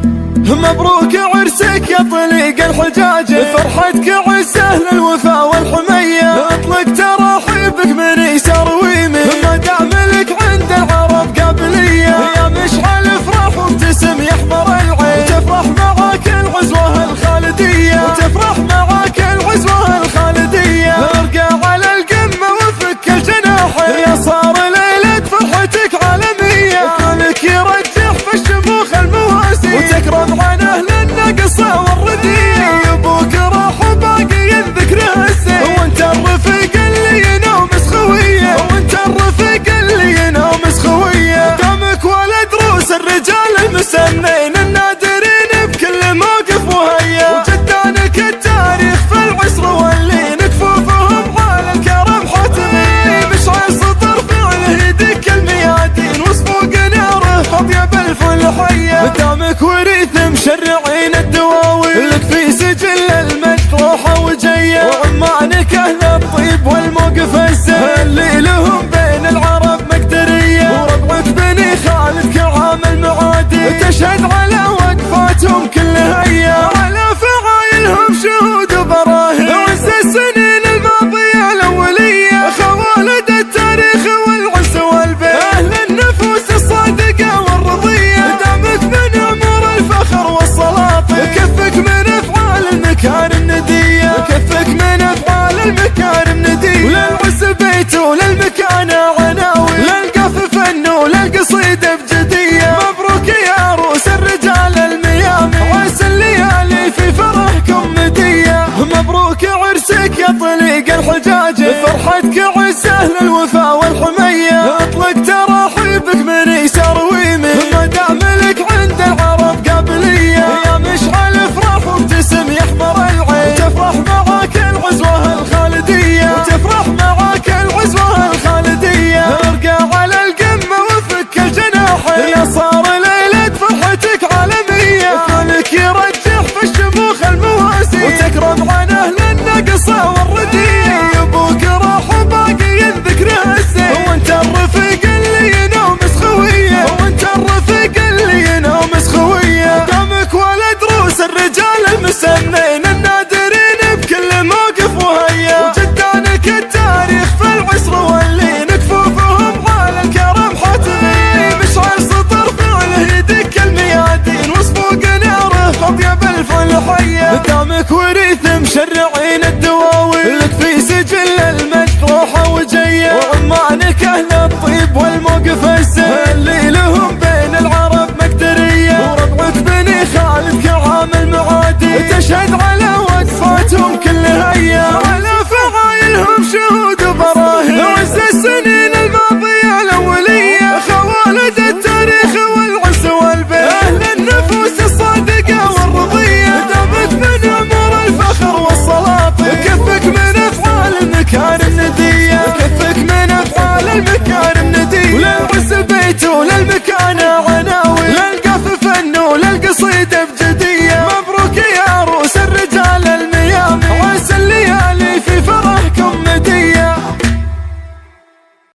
مبروك عرسك يا طليق الحجاج، فرحتك عزه للوفا والحمية، اطلق تراحيبك من يسار ويمين، ما دام لك عند العرب قابلية، يا مشعل افرح وابتسم يحضر العين، وتفرح معاك العزوة الخالدية، وتفرح معاك العزوة الخالدية، ارقى على القمة وفك الجناحين، يا صار ليلة فرحتك عالمية، كونك يرجح في الشموخ المواسي، وتكرم عن اهل النقصة والردية، ابوك راح وباقي ذكره الزين، وانت الرفيق اللي ينومس خوية، وانت الرفيق اللي ينومس خوية، دامك ولد روس الرجال المسنين النادرين بكل موقف وهيا، وجدانك التاريخ في العسر واللين، كفوفهم على الكرم حاتمين، مشعل سطر فعله يدك الميادين، وصفوق ناره اطيب الفل حيا، دامك وريث مشرعين الدواوين، لك في سجل المجد روحه وجيه، وعمانك اهل الطيب والموقف الزين، اللي لهم بين العرب مقدريه، وربعك بني خالد كعامل معادي، تشهد على وقفاتهم كلها ايام، على فعايلهم شهود وبراهين، عز السنين الماضيه الاوليه، خوالد التاريخ والعز والبين، اهل النفوس الصادقه والرضيه، دامك من امور الفخر والسلاطين، كفك من افعال المكارم نديه، كفك من افعال المكارم نديه، وللعز بيت وللمكانه عناوي، للقف فن وللقصيده بجديه، مبروك يا عروس الرجال الميامي، عز الليالي في فرحكم مديه، مبروك عرسك يا طليق الحجاج، فرحتك عزه للوفا